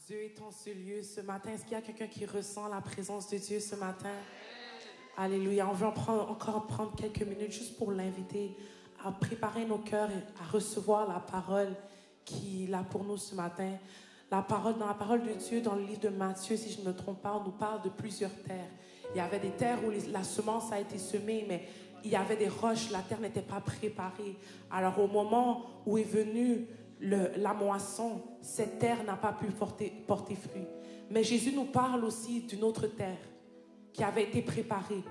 Dieu est en ce lieu ce matin. Est-ce qu'il y a quelqu'un qui ressent la présence de Dieu ce matin? Alléluia. On veut encore prendre quelques minutes juste pour l'inviter à préparer nos cœurs et à recevoir la parole qu'il a pour nous ce matin. Dans la parole de Dieu, dans le livre de Matthieu, si je ne me trompe pas, on nous parle de plusieurs terres. Il y avait des terres où la semence a été semée, mais il y avait des roches, la terre n'était pas préparée. Alors au moment où est venue la moisson, cette terre n'a pas pu porter fruit. Mais Jésus nous parle aussi d'une autre terre qui avait été préparée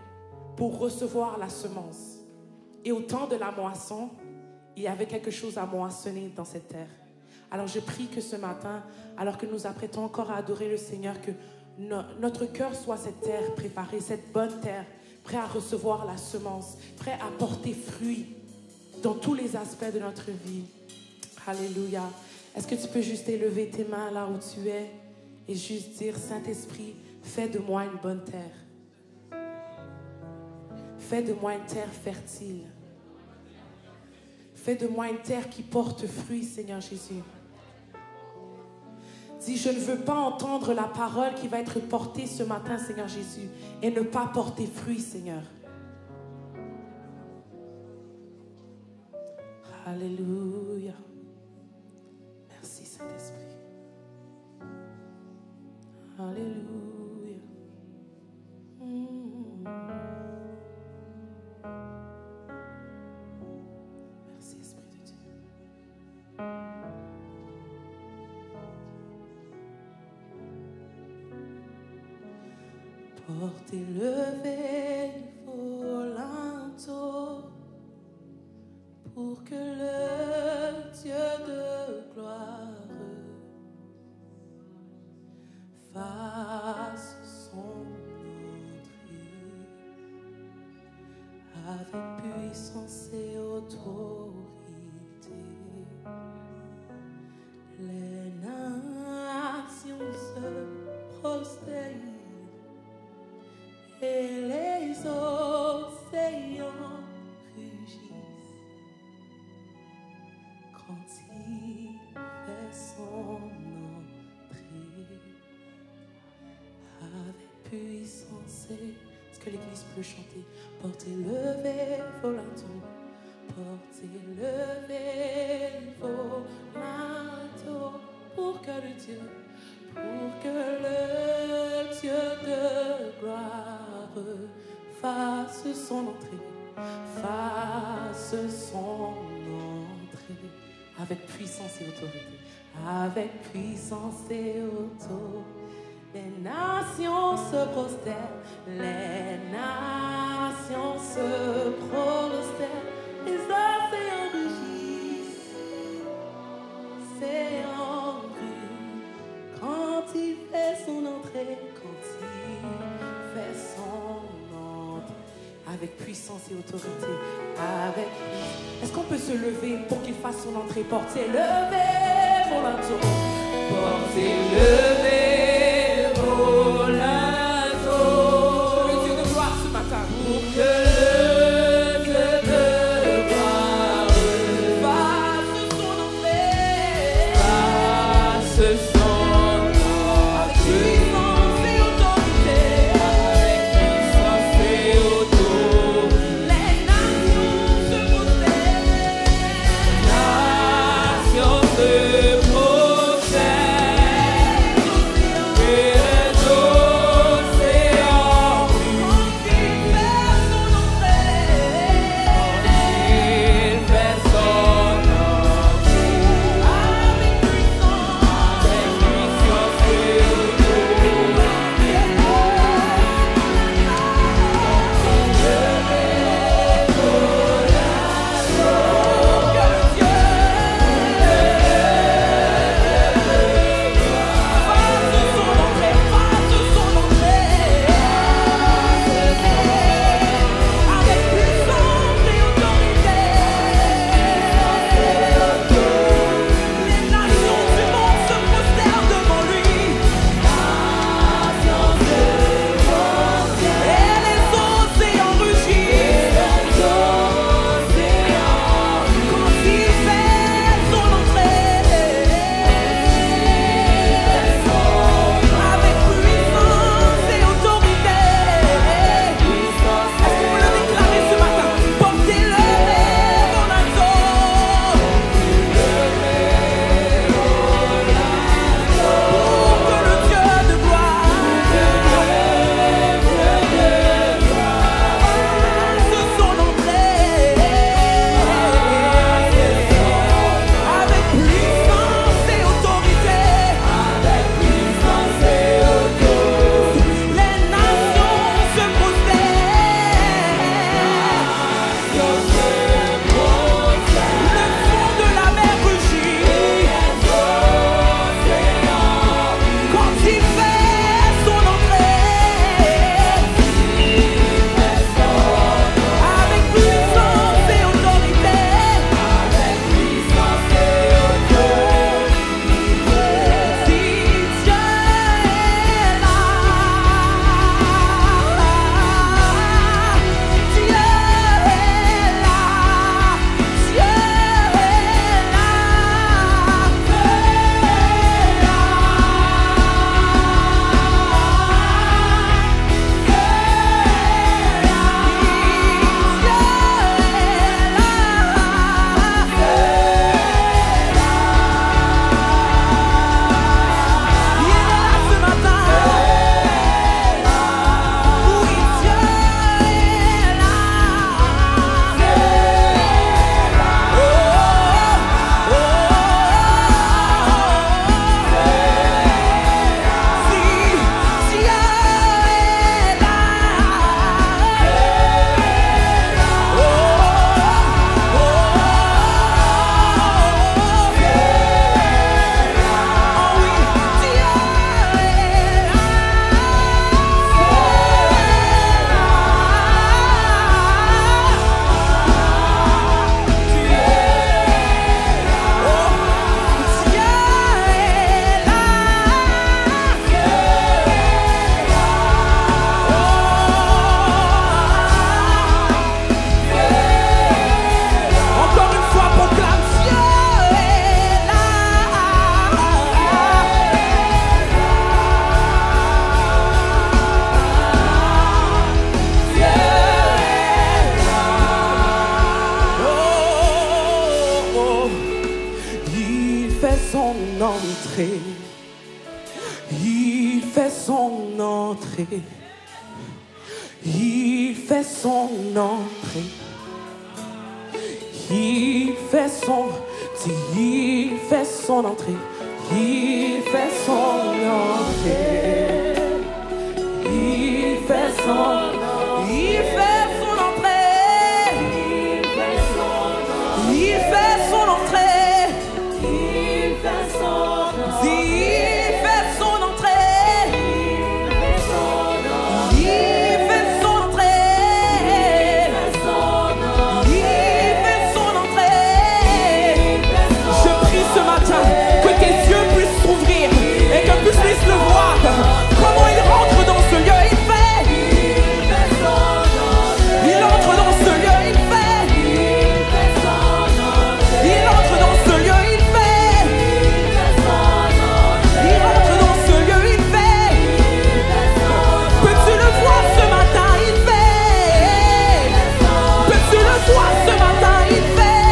pour recevoir la semence. Et au temps de la moisson, il y avait quelque chose à moissonner dans cette terre. Alors je prie que ce matin, alors que nous apprêtons encore à adorer le Seigneur, que notre cœur soit cette terre préparée, cette bonne terre, prêt à recevoir la semence, prêt à porter fruit dans tous les aspects de notre vie. Alléluia. Est-ce que tu peux juste élever tes mains là où tu es et juste dire, Saint-Esprit, fais de moi une bonne terre. Fais de moi une terre fertile. Fais de moi une terre qui porte fruit, Seigneur Jésus. Dis, je ne veux pas entendre la parole qui va être portée ce matin, Seigneur Jésus, et ne pas porter fruit, Seigneur. Alléluia. Merci, Saint-Esprit. Alléluia. Merci, Esprit de Dieu. Portez le volanto pour que le Dieu de gloire fasse son entrée avec puissance et autorité. Les nations se prosternent et les océans rugissent quand il fait son entrée avec puissance. Est-ce que l'Église peut chanter? Portez levé volanto, portez levé volanto pour que le Dieu de gloire fasse son entrée, avec puissance et autorité, avec puissance et autorité. Les nations se prosternent, les nations se prosternent, les océans rugissent, c'est en rue quand il fait son entrée, avec puissance et autorité, Est-ce qu'on peut se lever pour qu'il fasse son entrée? Portez levé volanto, portez levé volanto, le Dieu de gloire ce matin, pour que le Dieu de gloire fasse son entrée, fasse son Nations se Il fait son entrée. Il fait son entrée. Il fait son, il fait son entrée. Il fait son entrée. Il fait son, il fait son entrée. Il fait son entrée. Il fait son entrée. Il fait son entrée. Il fait son entrée. Il fait son entrée. Je prie ce matin que tes yeux puissent s'ouvrir et que tu puisses le voir. Comment il rentre dans ce lieu, il fait. Il entre dans ce lieu, il fait. Il entre dans ce lieu, il fait. Il entre dans ce lieu, il fait. Peux-tu le voir ce matin, il fait. Peux-tu le voir ce matin, il fait.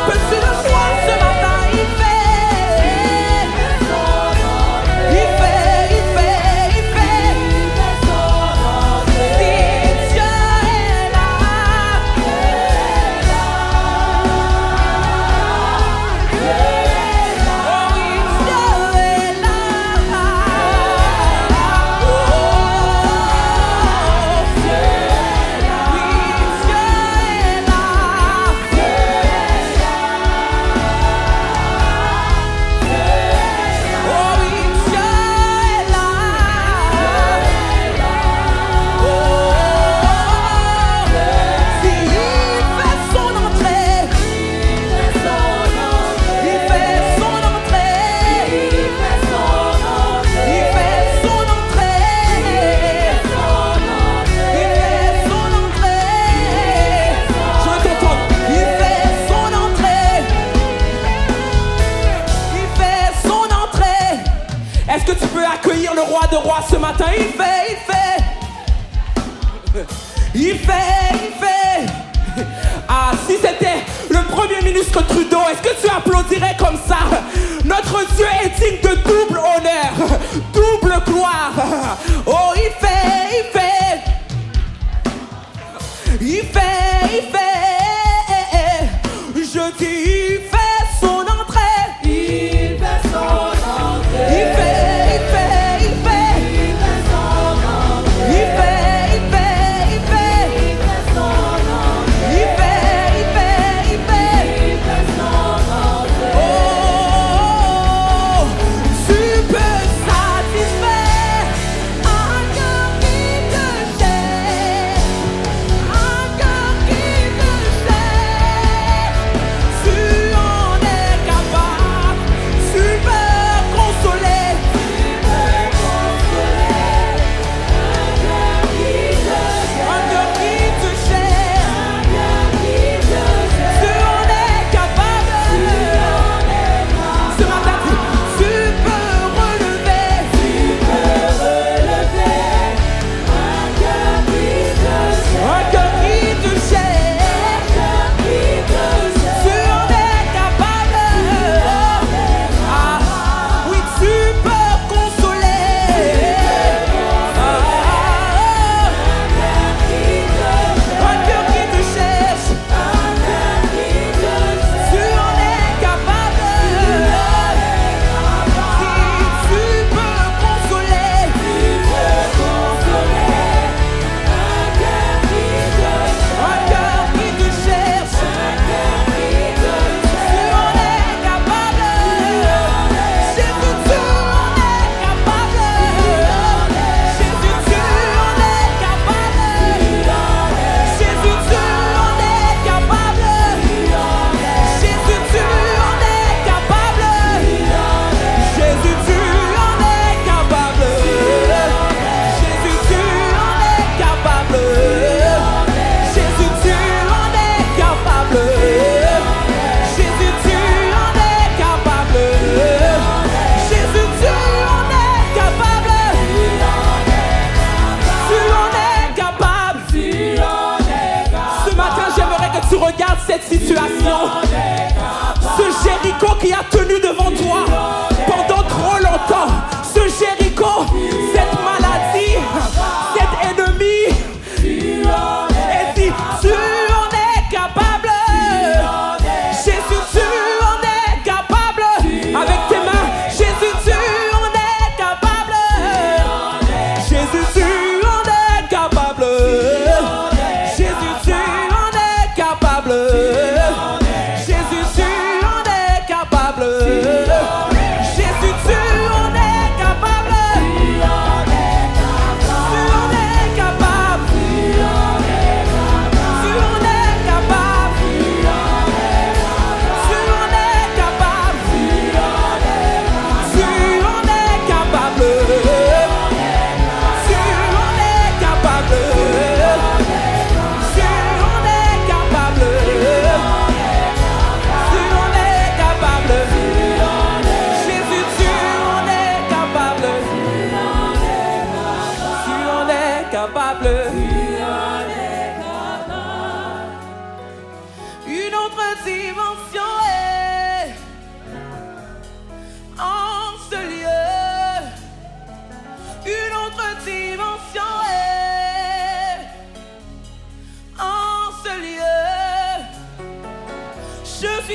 Peux-tu le voir ce matin, il fait. Il fait, il fait, il fait. Si Dieu est là, oh oui, Dieu est là. Oh, Dieu est là. Oui, Dieu est là. Oh oui, Dieu est là. Oh, s'il fait son entrée, il fait son entrée, il fait son entrée, je veux t'entendre. Il fait son entrée. Il fait son entrée. Est-ce que tu peux accueillir le roi de rois ce matin? Il fait, il fait. Il fait, il fait. Ah, si c'était le premier ministre Trudeau, est-ce que tu applaudirais comme ça? Notre Dieu est digne de double honneur, double gloire. Oh, il fait, il fait. Il fait, il fait. Je dis, il fait son entrée. Il fait son entrée. Il fait, il fait, il fait. Il fait, il fait, il fait. Il fait, il fait, il fait. Oh,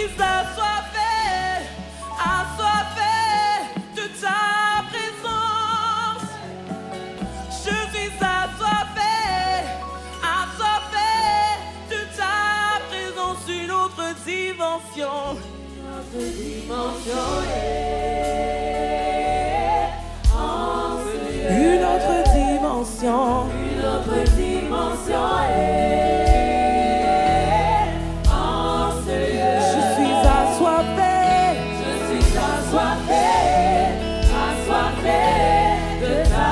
suis assoiffé, assoiffé de ta présence. Je suis assoiffé, assoiffé de ta présence. Une autre dimension. Une autre dimension. Une autre dimension en ce lieu. Je suis assoiffé. Je suis assoiffé, assoiffé de ta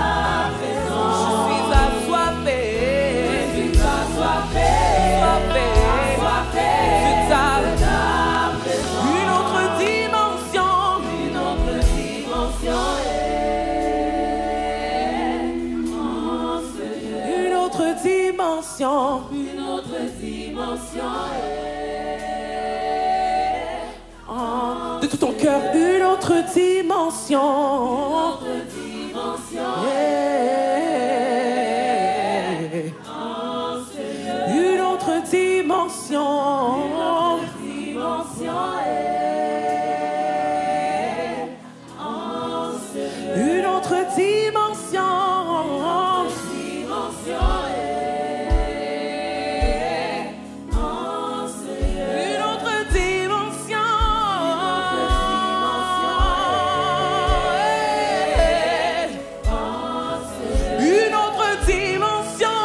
présence. Je suis assoiffé. Je suis assoiffé, Assoiffé assoiffé de ta de ta présence. Une autre dimension. Une autre dimension en ce lieu. Une autre dimension. Une autre dimension De tout ton cœur, une autre dimension. autre dimension Yeah. en ce lieu. Une autre dimension. Dimension en ce lieu. Une autre dimension. Dimension en ce lieu. Une autre dimension. Une autre dimension.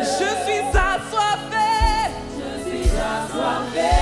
Je suis assoiffé. Je suis assoiffé,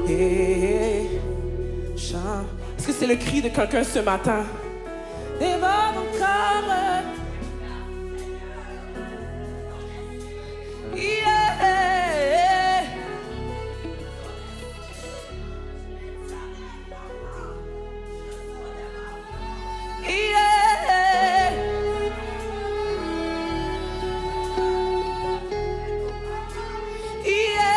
et chante. Est-ce que c'est le cri de quelqu'un ce matin? Dévore mon corps. Yeah. Yeah. Yeah.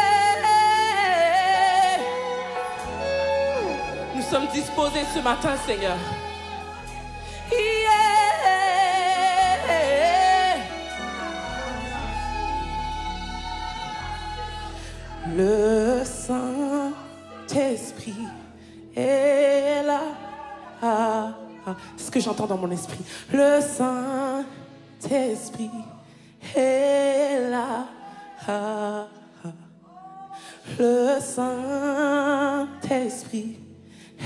Nous sommes disposés ce matin, Seigneur. Le Saint-Esprit est là. C'est ce que j'entends dans mon esprit. Le Saint-Esprit est là. Le Saint-Esprit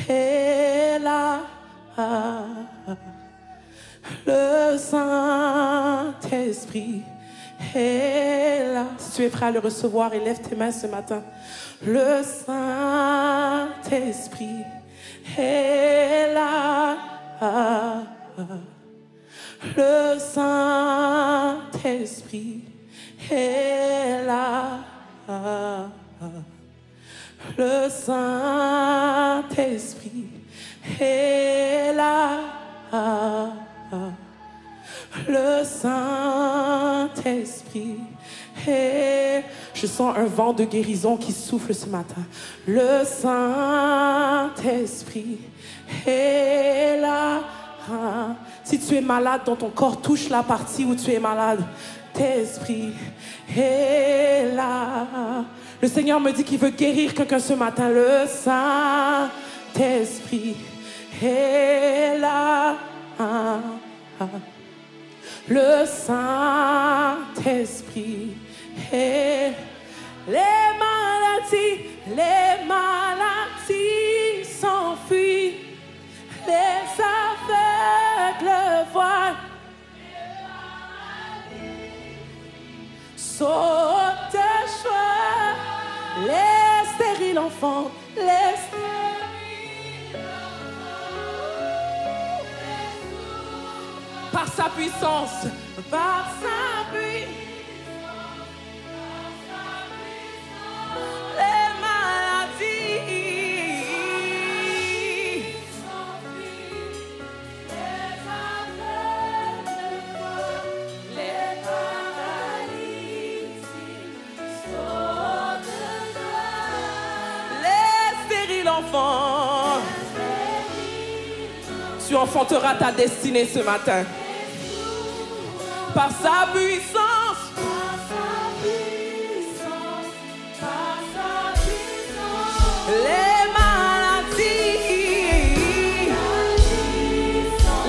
est là. Le Saint-Esprit est là. Si tu es prêt à le recevoir, élève tes mains ce matin. Le Saint-Esprit est là. Le Saint-Esprit est là. Le Saint-Esprit est là. Le Saint-Esprit est... Je sens un vent de guérison qui souffle ce matin. Le Saint-Esprit est là. Si tu es malade, dont ton corps touche la partie où tu es malade, l'Esprit est là. Le Seigneur me dit qu'il veut guérir quelqu'un ce matin. Le Saint-Esprit est là. Le Saint-Esprit est... Les maladies s'enfuient. Les aveugles voient. Saute de joie. Les stériles enfants. Les stériles enfants. Par sa puissance. Par sa puissance. Les maladies. Les paralysies sautent de joie. Les stériles enfants. Tu enfanteras ta destinée ce matin. Par sa puissance. Les maladies,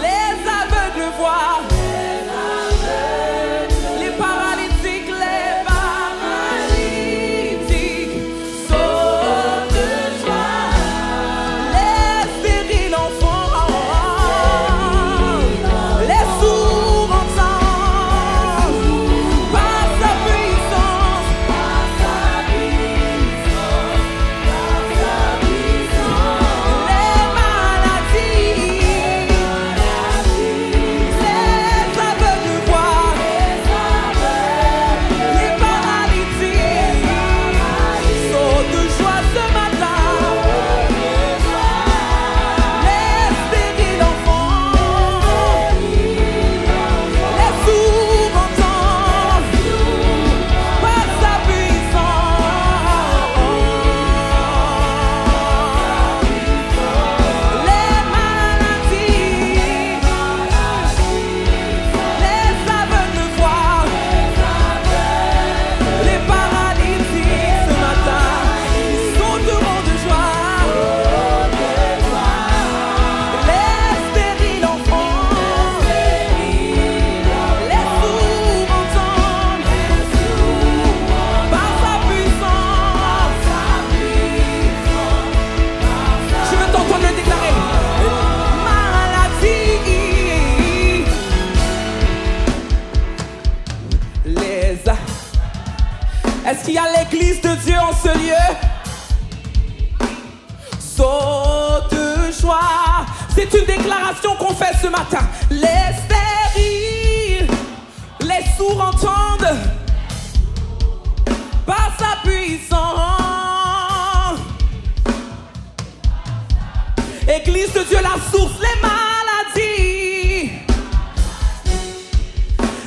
les aveugles voient, les paralytiques sautent de joie, les stériles enfants, les sourds entendent, par sa puissance, Est-ce qu'il y a l'église de Dieu en ce lieu? joie. C'est une déclaration qu'on fait ce matin. Les stériles, les sourds entendent par sa puissance. Église de Dieu, la source, les maladies,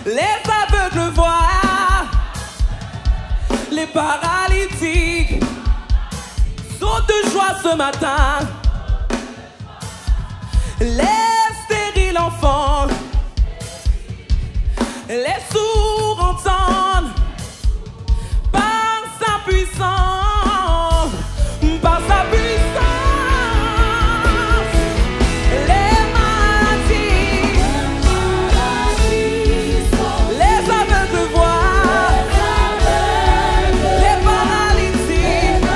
les aveugles voient, les paralytiques sautent de joie ce matin. Les stériles enfants, les sourds entendent par sa puissance, par sa puissance. Les maladies, les aveugles voient, les paralytiques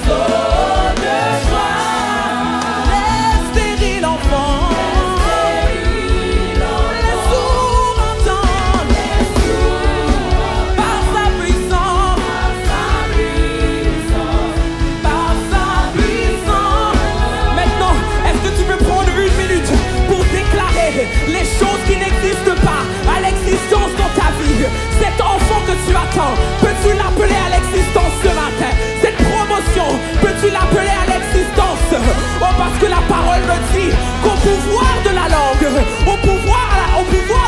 sautent de joie. Les stériles enfants, les sourds entendent par sa puissance, par sa puissance. Maintenant, est-ce que tu peux prendre une minute pour déclarer les choses qui n'existent pas à l'existence dans ta vie? Cet enfant que tu attends, peux-tu l'appeler à l'existence ce matin? Cette promotion, peux-tu l'appeler à l'existence? Oh, parce que la parole me dit qu'au pouvoir de la langue, au pouvoir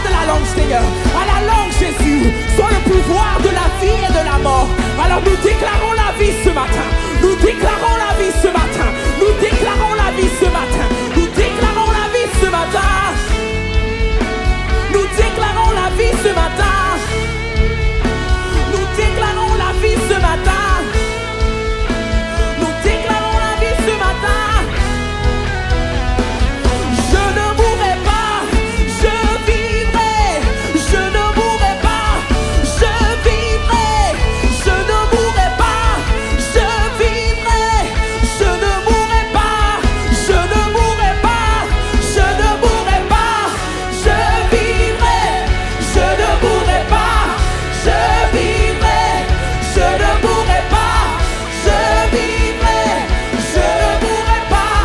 de la langue, Seigneur, à la langue Jésus, soit le pouvoir de la vie et de la mort. Alors nous déclarons la vie ce matin. Nous déclarons la vie ce matin. Nous déclarons la vie ce matin. Nous déclarons la vie ce matin. Nous déclarons la vie ce matin. Nous déclarons la vie ce matin. Nous déclarons la vie ce matin. Je ne mourrai pas, je vivrai. Je ne mourrai pas, je vivrai. Je ne mourrai pas, je vivrai. Je ne mourrai pas, je ne mourrai pas. Je ne mourrai pas, je vivrai. Je ne mourrai pas, je vivrai. Je ne mourrai pas, je vivrai. Je ne mourrai pas,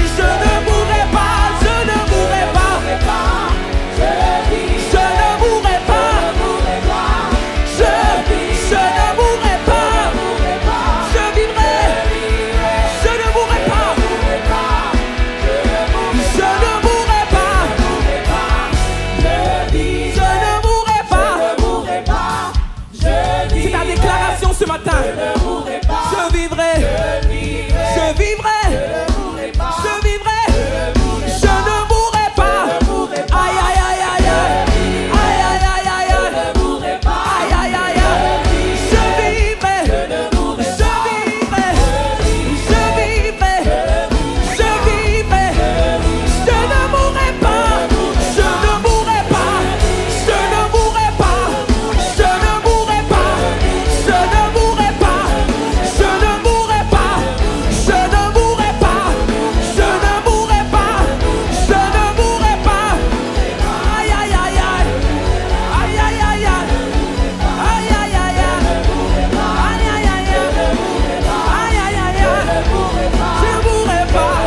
je ne mourrai pas. Je ne mourrai pas, je ne mourrai pas. Je ne mourrai pas, je vivrai. Je ne mourrai pas, je ne mourrai pas. Je ne mourrai pas. C'est ta déclaration ce matin. Je vivrai. Je vivrai. Je vivrai. Je ne mourrai pas. Aïe aïe aïe aïe aïe. Aïe aïe aïe aïe aïe. Aïe aïe aïe aïe. Je vivrai. Je vivrai. Je vivrai. Je vivrai. Je ne mourrai pas. Je ne mourrai pas. Je ne mourrai pas. Je ne mourrai pas. Je ne mourrai pas. Je ne mourrai pas. Je ne mourrai pas. Je ne mourrai pas. Je ne mourrai pas. Aïe aïe aïe aïe. Aïe aïe aïe aïe. Aïe aïe aïe aïe. Aïe aïe aïe aïe. Aïe aïe aïe aïe. Je mourrai pas.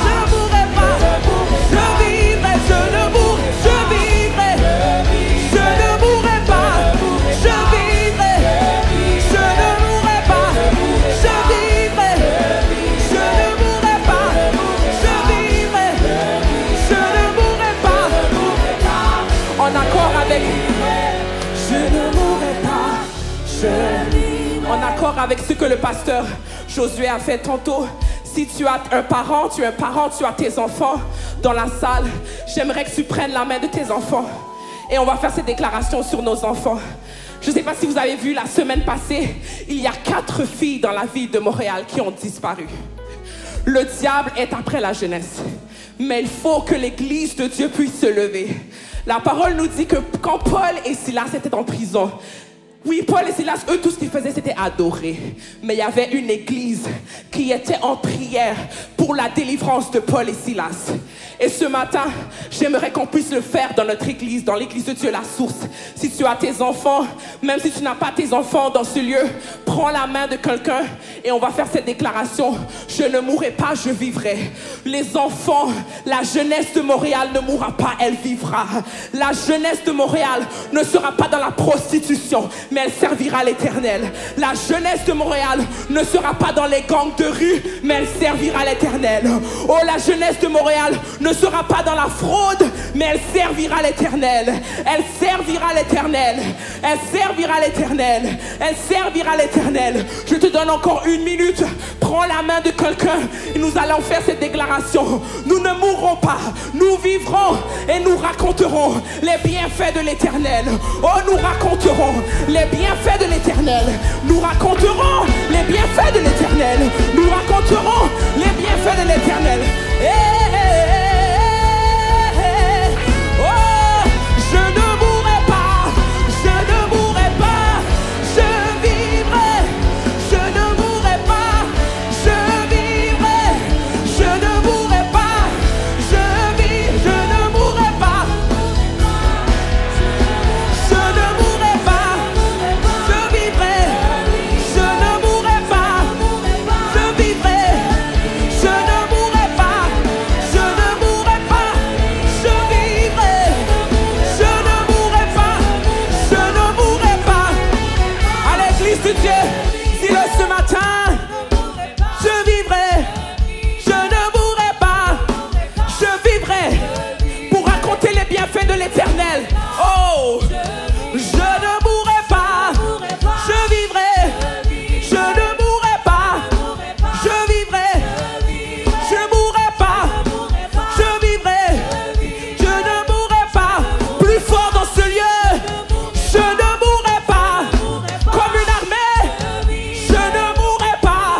Je mourrai pas. Je vivrai. Je ne mourrai. Je vivrai. Je ne mourrai pas. Je vivrai. Je ne mourrai pas. Je vivrai. Je ne mourrai pas. Je vivrai. Je ne mourrai pas. En accord avec. Je ne mourrai pas. Je vivrai. En accord avec ce que le pasteur Josué a fait tantôt. Si tu as un parent, tu as tes enfants dans la salle, j'aimerais que tu prennes la main de tes enfants et on va faire ces déclarations sur nos enfants. Je ne sais pas si vous avez vu la semaine passée, il y a 4 filles dans la ville de Montréal qui ont disparu. Le diable est après la jeunesse, mais il faut que l'église de Dieu puisse se lever. La parole nous dit que quand Paul et Silas étaient en prison, Oui, Paul et Silas, eux, tout ce qu'ils faisaient, c'était adorer. Mais il y avait une église qui était en prière pour la délivrance de Paul et Silas. Et ce matin, j'aimerais qu'on puisse le faire dans notre église, dans l'église de Dieu, la source. Si tu as tes enfants, même si tu n'as pas tes enfants dans ce lieu, prends la main de quelqu'un et on va faire cette déclaration. Je ne mourrai pas, je vivrai. Les enfants, la jeunesse de Montréal ne mourra pas, elle vivra. La jeunesse de Montréal ne sera pas dans la prostitution, mais elle servira l'Éternel. La jeunesse de Montréal ne sera pas dans les gangs de rue, mais elle servira l'Éternel. Oh, la jeunesse de Montréal ne sera pas dans la fraude, mais elle servira l'Éternel. Elle servira l'Éternel. Elle servira l'Éternel. Elle servira l'Éternel. Je te donne encore 1 minute. Prends la main de quelqu'un et nous allons faire cette déclaration. Nous ne mourrons pas. Nous vivrons et nous raconterons les bienfaits de l'Éternel. Oh, nous raconterons les bienfaits de l'Éternel. Nous raconterons les bienfaits de l'Éternel. Nous raconterons les bienfaits de l'Éternel. Oh, je ne mourrai pas, je ne mourrai pas, je vivrai. Je ne mourrai pas, je vivrai. Je ne mourrai pas, je vis, je ne mourrai pas. Je ne mourrai pas, je vivrai. Je ne mourrai pas, je vivrai. Je ne mourrai pas, je ne mourrai pas, je vivrai. Je ne mourrai pas, je ne mourrai pas. À l'église de Dieu, dis-le ce matin. Je vivrai, je ne mourrai pas, je vivrai pour raconter les bienfaits de l'Éternel. Oh, je ne mourrai pas, je vivrai. Je ne mourrai pas, je vivrai. Je ne mourrai pas, je vivrai. Je ne mourrai pas. Plus fort dans ce lieu. Je ne mourrai pas. Comme une armée. Je ne mourrai pas.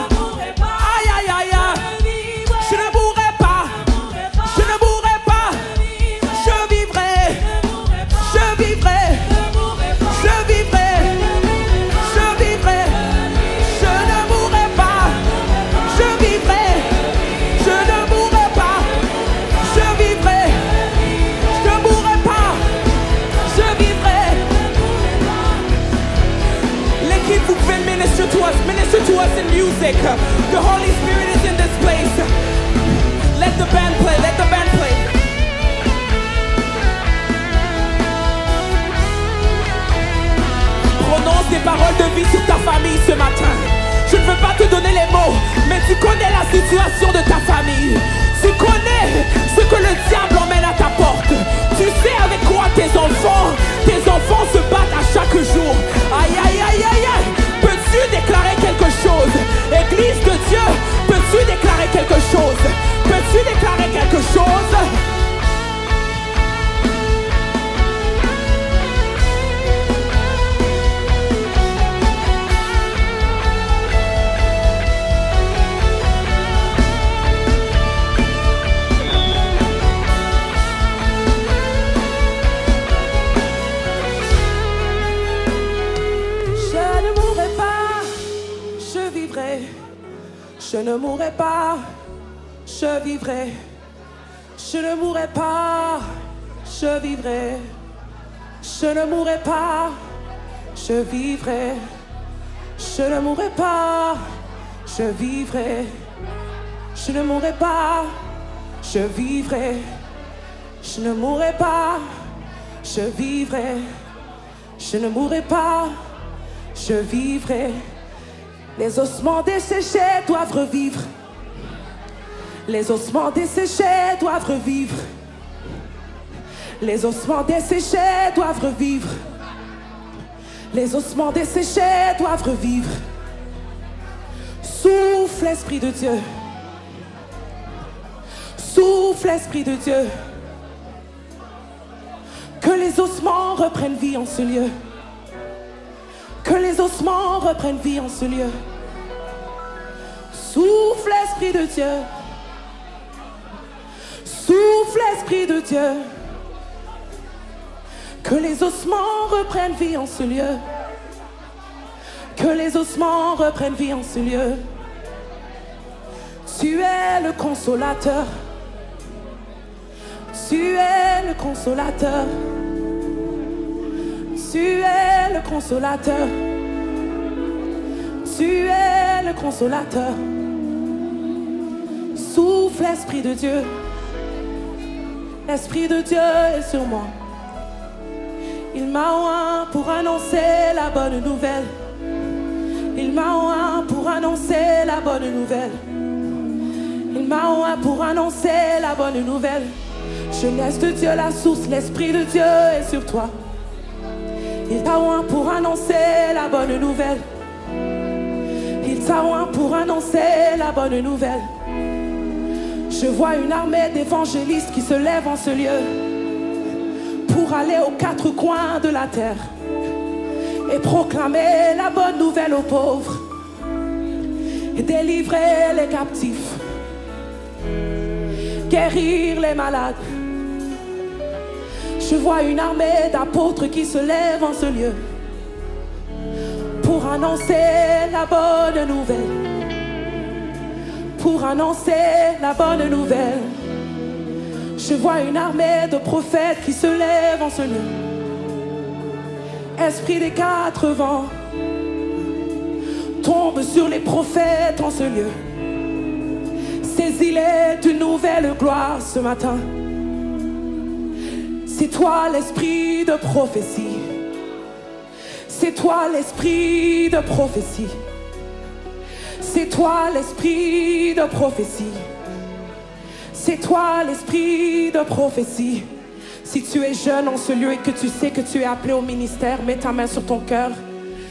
Aïe, aïe, aïe, aïe. Je ne mourrai pas. Je ne mourrai pas. Je vivrai. Je vivrai. Je vivrai. Je vivrai. Je ne mourrai pas. Je vivrai. Je ne mourrai pas. Je vivrai. Je ne mourrai pas. Je vivrai. L'équipe, vous pouvez minister to us in music. The Holy Spirit is in this place. Let the band play. Let the band play. Prononce des paroles de vie sur ta famille ce matin. Je ne veux pas te donner les mots, mais tu connais la situation de ta famille. Tu connais ce que le diable emmène à ta porte. Tu sais avec quoi tes enfants se battent à chaque jour. Aïe, aïe, aïe, aïe, aïe. Peux-tu déclarer quelque chose? Église de Dieu, peux-tu déclarer quelque chose? Peux-tu déclarer quelque chose? Je ne mourrai pas, je vivrai. Je ne mourrai pas, je vivrai. Je ne mourrai pas, je vivrai. Je ne mourrai pas, je vivrai. Je ne mourrai pas, je vivrai. Je ne mourrai pas, je vivrai. Je ne mourrai pas, je vivrai. Les ossements desséchés doivent revivre. Les ossements desséchés doivent revivre. Les ossements desséchés doivent revivre. Les ossements desséchés doivent revivre. Souffle, Esprit de Dieu. Souffle, Esprit de Dieu. Que les ossements reprennent vie en ce lieu. Que les ossements reprennent vie en ce lieu. Souffle, Esprit de Dieu. Souffle, Esprit de Dieu. Que les ossements reprennent vie en ce lieu. Que les ossements reprennent vie en ce lieu. Tu es le consolateur. Tu es le consolateur. Tu es le consolateur. Tu es le consolateur. Souffle, Esprit de Dieu. L'Esprit de Dieu est sur moi. Il m'a oint pour annoncer la bonne nouvelle. Il m'a oint pour annoncer la bonne nouvelle. Il m'a oint pour annoncer la bonne nouvelle. Jeunesse de Dieu, la source, l'Esprit de Dieu est sur toi. Il t'a oint pour annoncer la bonne nouvelle. Il t'a oint pour annoncer la bonne nouvelle. Je vois une armée d'évangélistes qui se lèvent en ce lieu pour aller aux quatre coins de la terre et proclamer la bonne nouvelle aux pauvres et délivrer les captifs, guérir les malades. Je vois une armée d'apôtres qui se lèvent en ce lieu pour annoncer la bonne nouvelle. Pour annoncer la bonne nouvelle. Je vois une armée de prophètes qui se lèvent en ce lieu. Esprit des quatre vents, tombe sur les prophètes en ce lieu. Saisis-les d'une nouvelle gloire ce matin. C'est toi l'esprit de prophétie. C'est toi l'esprit de prophétie. C'est toi l'esprit de prophétie. C'est toi l'esprit de prophétie. Si tu es jeune en ce lieu et que tu sais que tu es appelé au ministère, mets ta main sur ton cœur.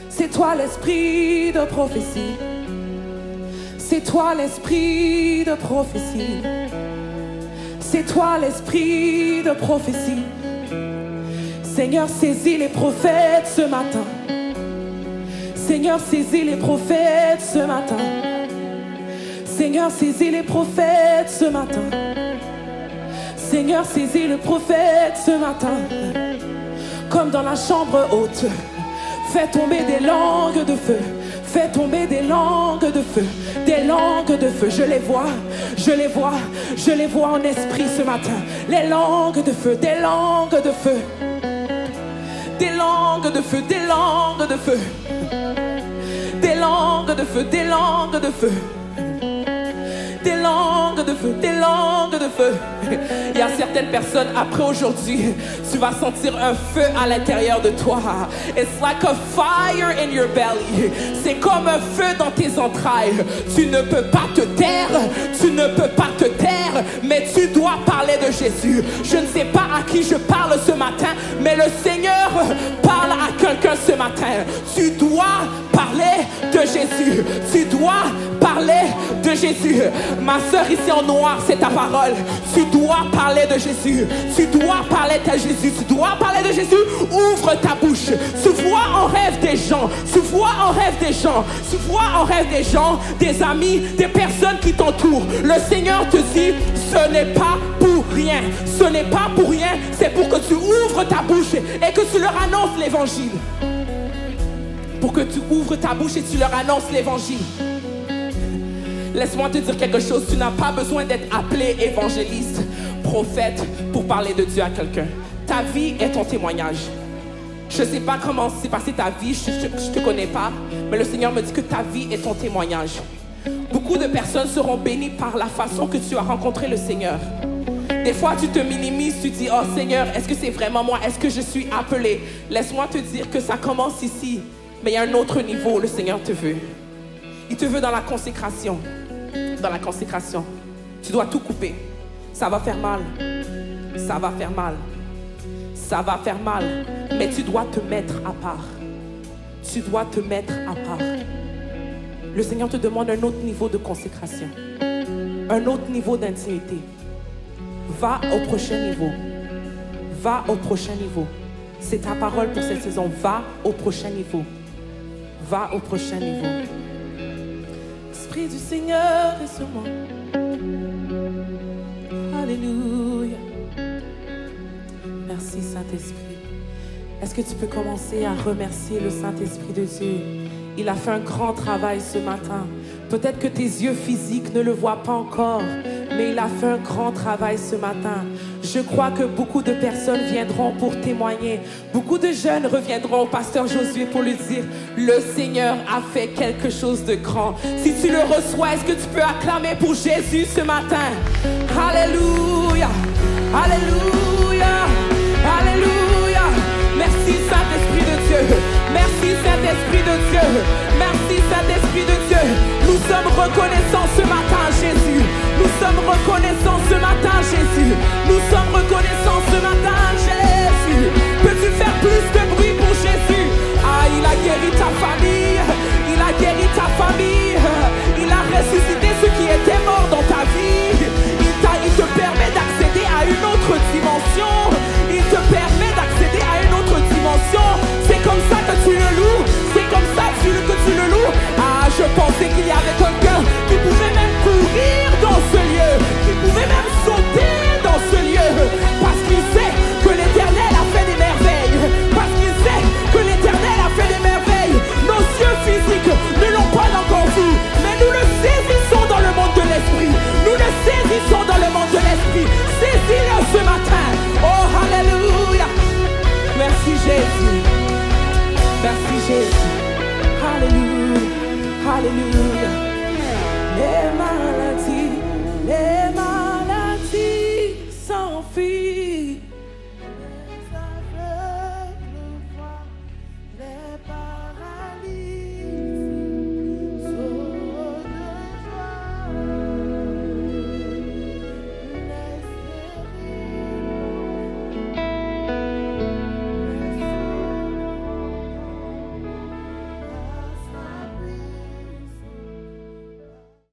C'est toi l'esprit de prophétie. C'est toi l'esprit de prophétie. C'est toi l'esprit de prophétie. Seigneur, saisis les prophètes ce matin. Seigneur, saisis les prophètes ce matin. Seigneur, saisis les prophètes ce matin. Seigneur, saisis le prophète ce matin. Comme dans la chambre haute, fais tomber des langues de feu. Fais tomber des langues de feu. Des langues de feu, je les vois. Je les vois, je les vois en esprit ce matin. Les langues de feu, des langues de feu. Des langues de feu, des langues de feu. Des langues de feu, des langues de feu. Des langues de feu, des langues de feu. Il y a certaines personnes, après aujourd'hui, tu vas sentir un feu à l'intérieur de toi. It's like a fire in your belly. C'est comme un feu dans tes entrailles. Tu ne peux pas te taire, tu ne peux pas te taire, mais tu dois parler de Jésus. Je ne sais pas à qui je parle ce matin, mais le Seigneur parle à quelqu'un ce matin. Tu dois parler de Jésus. Tu dois parler de Jésus. Ma soeur ici en noir, c'est ta parole. Tu dois parler de Jésus. Tu dois parler de Jésus. Tu dois parler de Jésus. Ouvre ta bouche. Tu vois en rêve des gens. Tu vois en rêve des gens. Tu vois en rêve des gens, des amis, des personnes qui t'entourent. Le Seigneur te dit, ce n'est pas pour rien. Ce n'est pas pour rien. C'est pour que tu ouvres ta bouche et que tu leur annonces l'évangile. Pour que tu ouvres ta bouche et tu leur annonces l'évangile. Laisse-moi te dire quelque chose. Tu n'as pas besoin d'être appelé évangéliste, prophète pour parler de Dieu à quelqu'un. Ta vie est ton témoignage. Je ne sais pas comment s'est passée ta vie, je ne te connais pas, mais le Seigneur me dit que ta vie est ton témoignage. Beaucoup de personnes seront bénies par la façon que tu as rencontré le Seigneur. Des fois, tu te minimises, tu dis, oh Seigneur, est-ce que c'est vraiment moi? Est-ce que je suis appelé? Laisse-moi te dire que ça commence ici, mais il y a un autre niveau où le Seigneur te veut. Il te veut dans la consécration. Dans la consécration. Tu dois tout couper. Ça va faire mal. Ça va faire mal. Ça va faire mal. Mais tu dois te mettre à part. Tu dois te mettre à part. Le Seigneur te demande un autre niveau de consécration. Un autre niveau d'intimité. Va au prochain niveau. Va au prochain niveau. C'est ta parole pour cette saison. Va au prochain niveau. Va au prochain niveau. L'Esprit du Seigneur est sur moi. Alléluia. Merci Saint-Esprit. Est-ce que tu peux commencer à remercier le Saint-Esprit de Dieu? Il a fait un grand travail ce matin. Peut-être que tes yeux physiques ne le voient pas encore, mais il a fait un grand travail ce matin. Je crois que beaucoup de personnes viendront pour témoigner. Beaucoup de jeunes reviendront au pasteur Josué pour lui dire: le Seigneur a fait quelque chose de grand. Si tu le reçois, est-ce que tu peux acclamer pour Jésus ce matin? Alléluia! Alléluia! Alléluia! Merci Saint-Esprit de Dieu. Merci Saint-Esprit de Dieu. Merci Saint-Esprit de Dieu. Nous sommes reconnaissants.